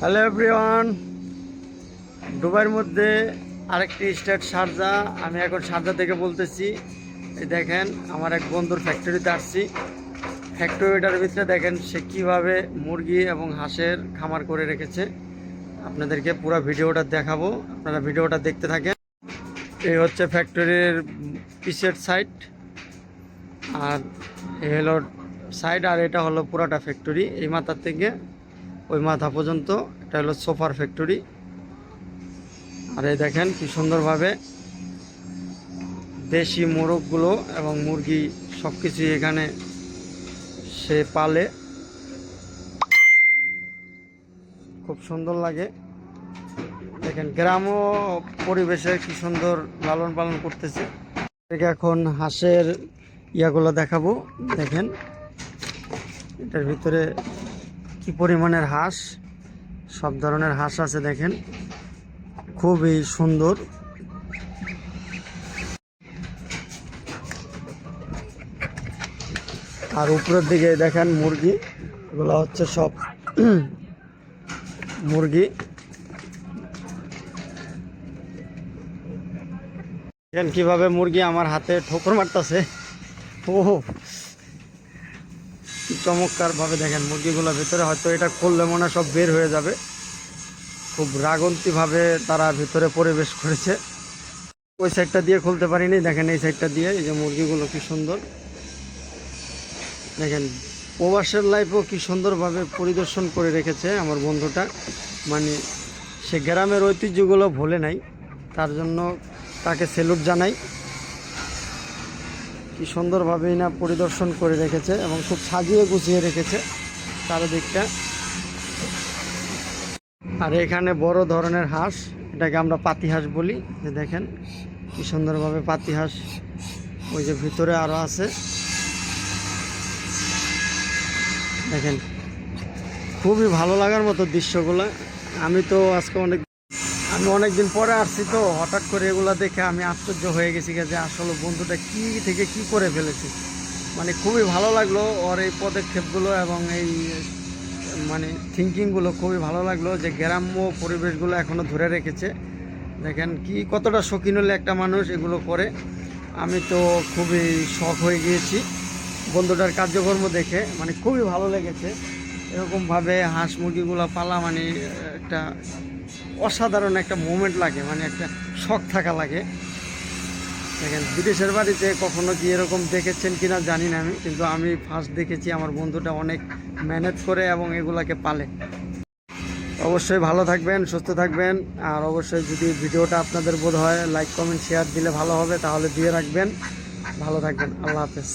Hello everyone, দুবাইয়ের মধ্যে আরেকটি স্টেট শারজা। আমি এখন শারজা থেকে বলতেছি। এই দেখেন, আমার এক বন্ধুর ফ্যাক্টরিতে আসছি। ফ্যাক্টরিটার ভিতরে দেখেন সে কীভাবে মুরগি এবং হাঁসের খামার করে রেখেছে। আপনাদেরকে পুরো ভিডিওটা দেখাবো, আপনারা ভিডিওটা দেখতে থাকেন। এই হচ্ছে ফ্যাক্টরির পিছের সাইড, আর এই হলো সাইড, আর এটা হলো পুরাটা ফ্যাক্টরি। এই মাথার থেকে ওই মাথা পর্যন্ত এটা হলো সোফার ফ্যাক্টরি। আর এই দেখেন কি সুন্দরভাবে দেশি মোরগগুলো এবং মুরগি সব কিছুই এখানে সে পালে, খুব সুন্দর লাগে। দেখেন গ্রাম্য পরিবেশে কি সুন্দর লালন পালন করতেছে। এখন হাঁসের ইয়াগুলো দেখাবো। দেখেন এটার ভিতরে কি পরিমাণের হাঁস, সব ধরনের হাঁস আছে। দেখেন খুবই সুন্দর। আর উপরের দিকে দেখেন মুরগি, এগুলো হচ্ছে সব মুরগি। দেখেন কিভাবে মুরগি আমার হাতে ঠোকর মারতেছে। ও চমৎকার ভাবে দেখেন মুরগিগুলোর ভিতরে, হয়তো এটা করলে মনে হয় সব বের হয়ে যাবে। খুব রাগন্তি ভাবে তারা ভিতরে পরিবেশ করেছে। ওই সাইডটা দিয়ে খুলতে পারিনি, দেখেন এই সাইডটা দিয়ে। এই যে মুরগিগুলো কি সুন্দর দেখেন। প্রবাসের লাইফও কি সুন্দরভাবে পরিদর্শন করে রেখেছে আমার বন্ধুটা। মানে সে গ্রামের ঐতিহ্যগুলো ভোলে নাই, তার জন্য তাকে স্যালুট জানাই। কি সুন্দরভাবেই না পরিদর্শন করে রেখেছে এবং খুব সাজিয়ে গুছিয়ে রেখেছে চারিদিকটা। আর এখানে বড় ধরনের হাঁস, এটাকে আমরা পাতি হাঁস বলি। যে দেখেন কি সুন্দরভাবে পাতি হাঁস, ওই যে ভিতরে আরও আছে। দেখেন খুবই ভালো লাগার মতো দৃশ্যগুলো। আমি তো আজকে অনেক দিন পরে আসছি, তো হঠাৎ করে এগুলো দেখে আমি আশ্চর্য হয়ে গেছি যে আসলে বন্ধুটা কি থেকে কি করে ফেলেছে। মানে খুবই ভালো লাগলো ওর এই পদক্ষেপগুলো এবং এই মানে থিঙ্কিংগুলো খুবই ভালো লাগলো, যে গ্রাম্য পরিবেশগুলো এখনও ধরে রেখেছে। দেখেন কি কতটা শৌখিন হলে একটা মানুষ এগুলো করে। আমি তো খুবই শখ হয়ে গিয়েছি বন্ধুটার কার্যকর্ম দেখে, মানে খুবই ভালো লেগেছে। এরকমভাবে হাঁস মুরগিগুলো পালা মানে একটা অসাধারণ একটা মোমেন্ট লাগে, মানে একটা শখ থাকা লাগে। দেখেন বিদেশের বাড়িতে কখনো কি এরকম দেখেছেন কিনা জানি না আমি, কিন্তু আমি ফার্স্ট দেখেছি। আমার বন্ধুটা অনেক ম্যানেজ করে এবং এগুলাকে পালে। অবশ্যই ভালো থাকবেন, সুস্থ থাকবেন। আর অবশ্যই যদি ভিডিওটা আপনাদের বোধ হয় লাইক কমেন্ট শেয়ার দিলে ভালো হবে, তাহলে দিয়ে রাখবেন। ভালো থাকবেন। আল্লাহ হাফেজ।